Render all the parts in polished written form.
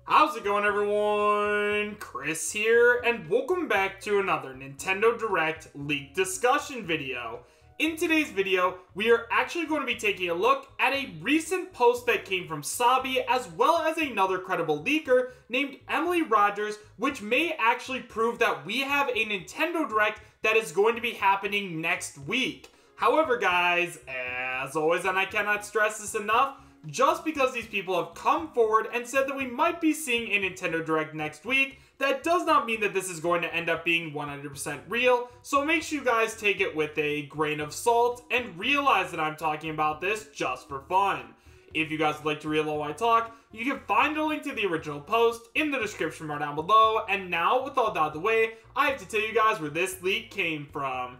How's it going, everyone? Chris here, and welcome back to another Nintendo Direct leak discussion video. In today's video, we are actually going to be taking a look at a recent post that came from Sabi, as well as another credible leaker named Emily Rogers, which may actually prove that we have a Nintendo Direct that is going to be happening next week. However, guys, as always, and I cannot stress this enough, just because these people have come forward and said that we might be seeing a Nintendo Direct next week, that does not mean that this is going to end up being 100% real, so make sure you guys take it with a grain of salt and realize that I'm talking about this just for fun. If you guys would like to read while I talk, you can find a link to the original post in the description bar down below, and now, with all that out of the way, I have to tell you guys where this leak came from.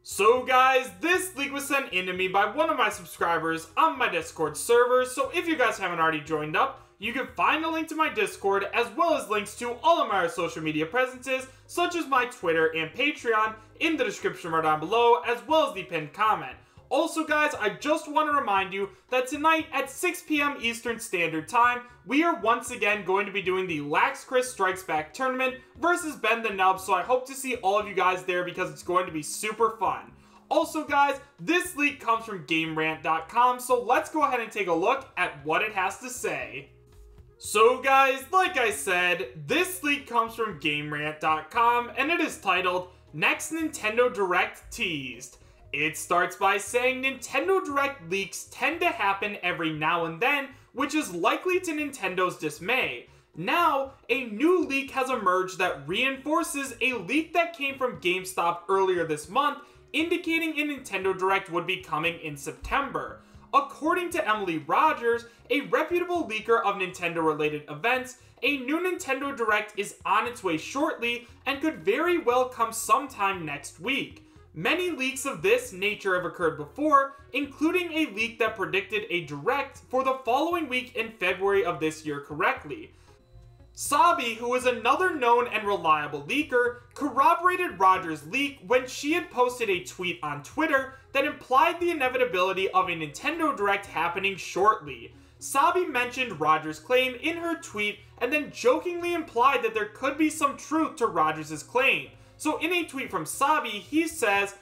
So guys, this leak was sent in to me by one of my subscribers on my Discord server, so if you guys haven't already joined up, you can find a link to my Discord as well as links to all of my social media presences, such as my Twitter and Patreon, in the description bar down below, as well as the pinned comment. Also guys, I just want to remind you that tonight at 6 PM Eastern Standard Time, we are once again going to be doing the Lax Chris Strikes Back tournament versus Ben the Nub, so I hope to see all of you guys there because it's going to be super fun. Also guys, this leak comes from GameRant.com, so let's go ahead and take a look at what it has to say. So guys, like I said, this leak comes from GameRant.com, and it is titled, Next Nintendo Direct Teased. It starts by saying Nintendo Direct leaks tend to happen every now and then, which is likely to Nintendo's dismay. Now, a new leak has emerged that reinforces a leak that came from GameStop earlier this month, indicating a Nintendo Direct would be coming in September. According to Emily Rogers, a reputable leaker of Nintendo-related events, a new Nintendo Direct is on its way shortly and could very well come sometime next week. Many leaks of this nature have occurred before, including a leak that predicted a Direct for the following week in February of this year correctly. Sabi, who is another known and reliable leaker, corroborated Rogers' leak when she had posted a tweet on Twitter that implied the inevitability of a Nintendo Direct happening shortly. Sabi mentioned Rogers' claim in her tweet and then jokingly implied that there could be some truth to Rogers' claim. So in a tweet from Sabi, he says,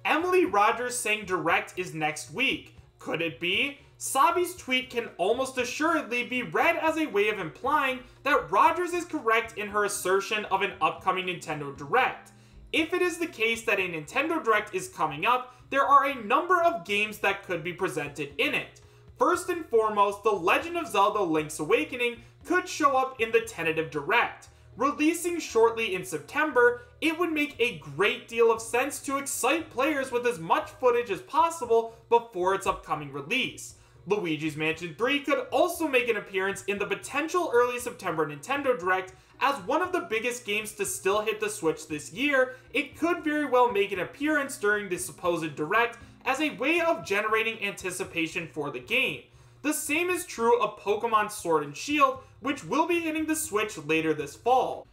Emily Rogers saying Direct is next week. Could it be? Sabi's tweet can almost assuredly be read as a way of implying that Rogers is correct in her assertion of an upcoming Nintendo Direct. If it is the case that a Nintendo Direct is coming up, there are a number of games that could be presented in it. First and foremost, The Legend of Zelda Link's Awakening could show up in the tentative Direct. Releasing shortly in September, it would make a great deal of sense to excite players with as much footage as possible before its upcoming release. Luigi's Mansion 3 could also make an appearance in the potential early September Nintendo Direct. As one of the biggest games to still hit the Switch this year, it could very well make an appearance during the supposed Direct as a way of generating anticipation for the game. The same is true of Pokemon Sword and Shield, which will be hitting the Switch later this fall.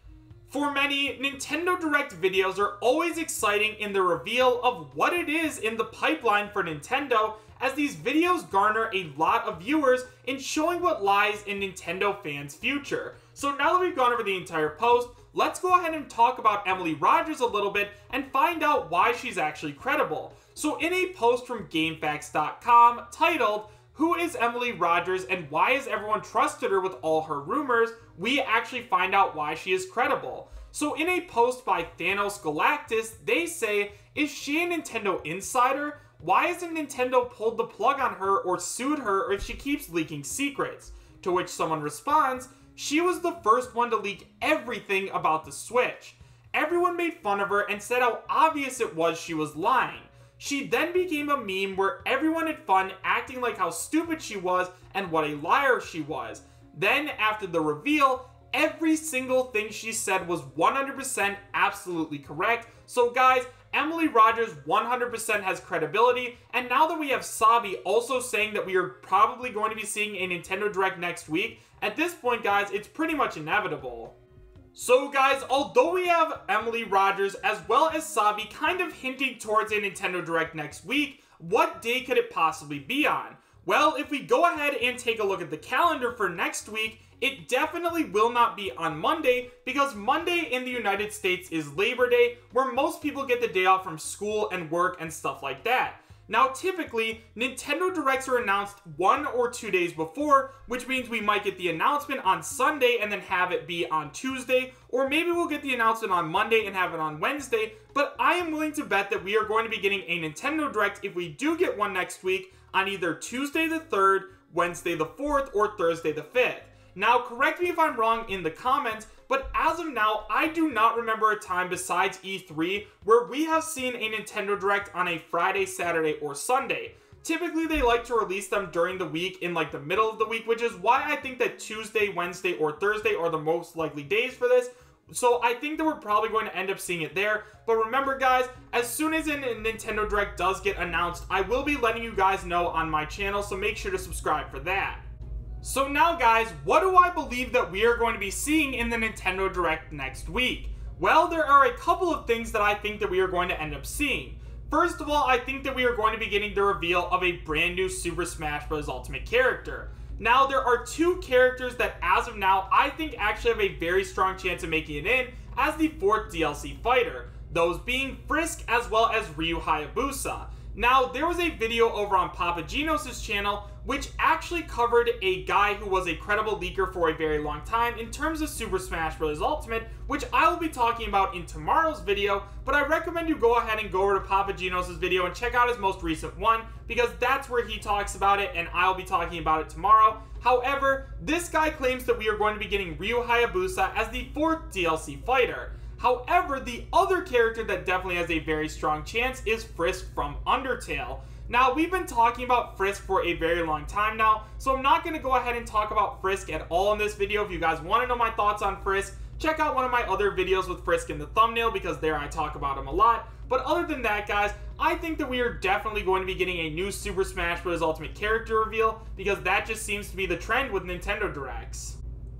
For many, Nintendo Direct videos are always exciting in the reveal of what it is in the pipeline for Nintendo, as these videos garner a lot of viewers in showing what lies in Nintendo fans' future. So now that we've gone over the entire post, let's go ahead and talk about Emily Rogers a little bit and find out why she's actually credible. So in a post from GameFAQs.com titled, Who is Emily Rogers and why has everyone trusted her with all her rumors, we actually find out why she is credible. So in a post by Thanos Galactus, they say, is she a Nintendo insider? Why hasn't Nintendo pulled the plug on her or sued her if she keeps leaking secrets? To which someone responds, she was the first one to leak everything about the Switch. Everyone made fun of her and said how obvious it was she was lying. She then became a meme where everyone had fun acting like how stupid she was and what a liar she was. Then, after the reveal, every single thing she said was 100% absolutely correct. So guys, Emily Rogers 100% has credibility, and now that we have Sabi also saying that we are probably going to be seeing a Nintendo Direct next week, at this point guys, it's pretty much inevitable. So guys, although we have Emily Rogers as well as Sabi kind of hinting towards a Nintendo Direct next week, what day could it possibly be on? Well, if we go ahead and take a look at the calendar for next week, it definitely will not be on Monday, because Monday in the United States is Labor Day, where most people get the day off from school and work and stuff like that. Now, typically, Nintendo Directs are announced 1 or 2 days before, which means we might get the announcement on Sunday and then have it be on Tuesday, or maybe we'll get the announcement on Monday and have it on Wednesday, but I am willing to bet that we are going to be getting a Nintendo Direct, if we do get one next week, on either Tuesday the 3rd, Wednesday the 4th, or Thursday the 5th. Now, correct me if I'm wrong in the comments, but as of now, I do not remember a time besides E3 where we have seen a Nintendo Direct on a Friday, Saturday, or Sunday. Typically, they like to release them during the week, in like the middle of the week, which is why I think that Tuesday, Wednesday, or Thursday are the most likely days for this. So I think that we're probably going to end up seeing it there. But remember, guys, as soon as a Nintendo Direct does get announced, I will be letting you guys know on my channel, so make sure to subscribe for that. So now, guys, what do I believe that we are going to be seeing in the Nintendo Direct next week? Well, there are a couple of things that I think that we are going to end up seeing. First of all, I think that we are going to be getting the reveal of a brand new Super Smash Bros. Ultimate character. Now, there are 2 characters that, as of now, I think actually have a very strong chance of making it in as the 4th DLC fighter, those being Frisk as well as Ryu Hayabusa. Now, there was a video over on Papagenos' channel which actually covered a guy who was a credible leaker for a very long time in terms of Super Smash Bros. Ultimate, which I will be talking about in tomorrow's video, but I recommend you go ahead and go over to Papagenos' video and check out his most recent one, because that's where he talks about it, and I'll be talking about it tomorrow. However, this guy claims that we are going to be getting Ryu Hayabusa as the 4th DLC fighter. However, the other character that definitely has a very strong chance is Frisk from Undertale. Now, we've been talking about Frisk for a very long time now, so I'm not going to go ahead and talk about Frisk at all in this video. If you guys want to know my thoughts on Frisk, check out one of my other videos with Frisk in the thumbnail, because there I talk about him a lot. But other than that, guys, I think that we are definitely going to be getting a new Super Smash Bros. Ultimate character reveal, because that just seems to be the trend with Nintendo Directs.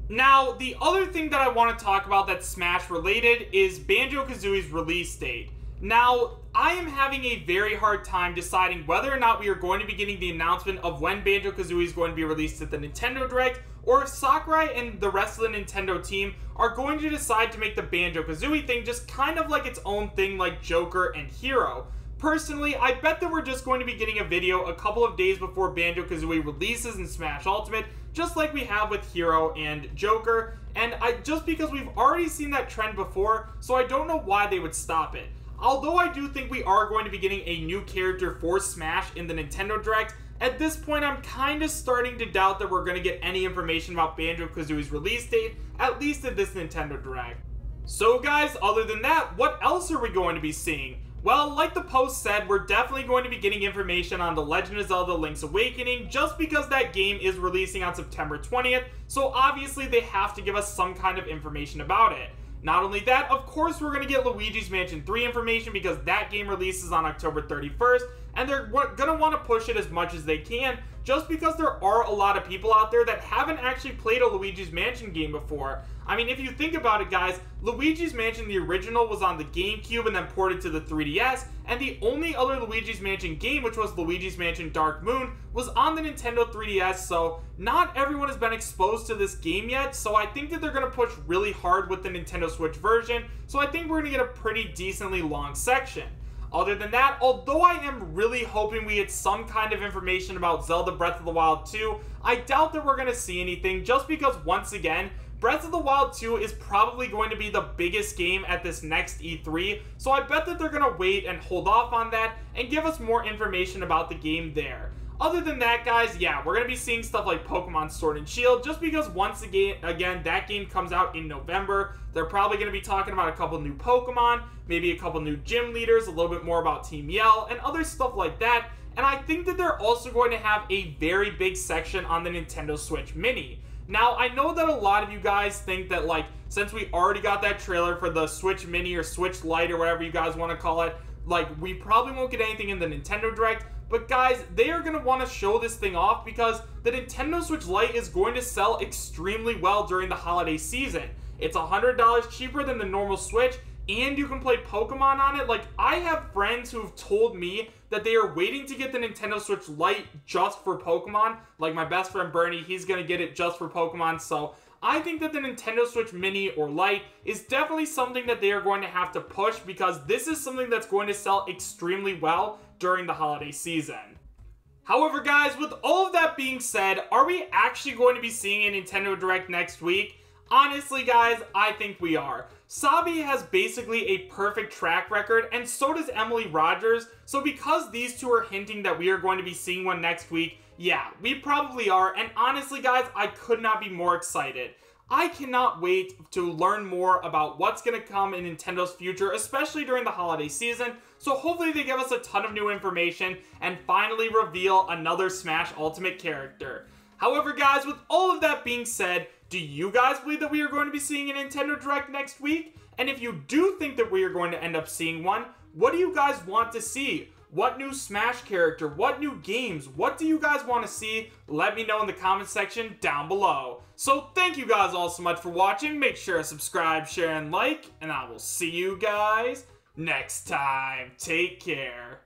Now, the other thing that I want to talk about that's Smash related is Banjo-Kazooie's release date. Now, I am having a very hard time deciding whether or not we are going to be getting the announcement of when Banjo-Kazooie is going to be released at the Nintendo Direct, or if Sakurai and the rest of the Nintendo team are going to decide to make the Banjo-Kazooie thing just kind of like its own thing, like Joker and Hero. Personally, I bet that we're just going to be getting a video a couple of days before Banjo-Kazooie releases in Smash Ultimate, just like we have with Hero and Joker, and just because we've already seen that trend before, so I don't know why they would stop it. Although I do think we are going to be getting a new character for Smash in the Nintendo Direct, at this point I'm kind of starting to doubt that we're going to get any information about Banjo-Kazooie's release date, at least at this Nintendo Direct. So guys, other than that, what else are we going to be seeing? Well, like the post said, we're definitely going to be getting information on The Legend of Zelda Link's Awakening, just because that game is releasing on September 20th, so obviously they have to give us some kind of information about it. Not only that, of course we're going to get Luigi's Mansion 3 information, because that game releases on October 31st, and they're going to want to push it as much as they can, just because there are a lot of people out there that haven't actually played a Luigi's Mansion game before. I mean, if you think about it, guys, Luigi's Mansion, the original, was on the GameCube and then ported to the 3DS, and the only other Luigi's Mansion game, which was Luigi's Mansion Dark Moon, was on the Nintendo 3DS, so not everyone has been exposed to this game yet, so I think that they're going to push really hard with the Nintendo Switch version, so I think we're going to get a pretty decently long section. Other than that, although I am really hoping we get some kind of information about Zelda Breath of the Wild 2, I doubt that we're going to see anything, just because, once again, Breath of the Wild 2 is probably going to be the biggest game at this next E3, so I bet that they're going to wait and hold off on that and give us more information about the game there. Other than that, guys, yeah, we're going to be seeing stuff like Pokemon Sword and Shield, just because once again, that game comes out in November. They're probably going to be talking about a couple new Pokemon, maybe a couple new gym leaders, a little bit more about Team Yell, and other stuff like that. And I think that they're also going to have a very big section on the Nintendo Switch Mini. Now, I know that a lot of you guys think that, like, since we already got that trailer for the Switch Mini or Switch Lite or whatever you guys want to call it, like, we probably won't get anything in the Nintendo Direct. But guys, they are going to want to show this thing off because the Nintendo Switch Lite is going to sell extremely well during the holiday season. It's $100 cheaper than the normal Switch, and you can play Pokemon on it. Like, I have friends who've told me that they are waiting to get the Nintendo Switch Lite just for Pokemon. Like, my best friend Bernie, he's going to get it just for Pokemon, so I think that the Nintendo Switch Mini or Lite is definitely something that they are going to have to push, because this is something that's going to sell extremely well during the holiday season. However, guys, with all of that being said, are we actually going to be seeing a Nintendo Direct next week? Honestly, guys, I think we are. Sabi has basically a perfect track record, and so does Emily Rogers, so because these two are hinting that we are going to be seeing one next week, yeah, we probably are, and honestly, guys, I could not be more excited. I cannot wait to learn more about what's going to come in Nintendo's future, especially during the holiday season, so hopefully they give us a ton of new information and finally reveal another Smash Ultimate character. However, guys, with all of that being said, do you guys believe that we are going to be seeing a Nintendo Direct next week? And if you do think that we are going to end up seeing one, what do you guys want to see? What new Smash character? What new games? What do you guys want to see? Let me know in the comment section down below. So thank you guys all so much for watching. Make sure to subscribe, share, and like. And I will see you guys next time. Take care.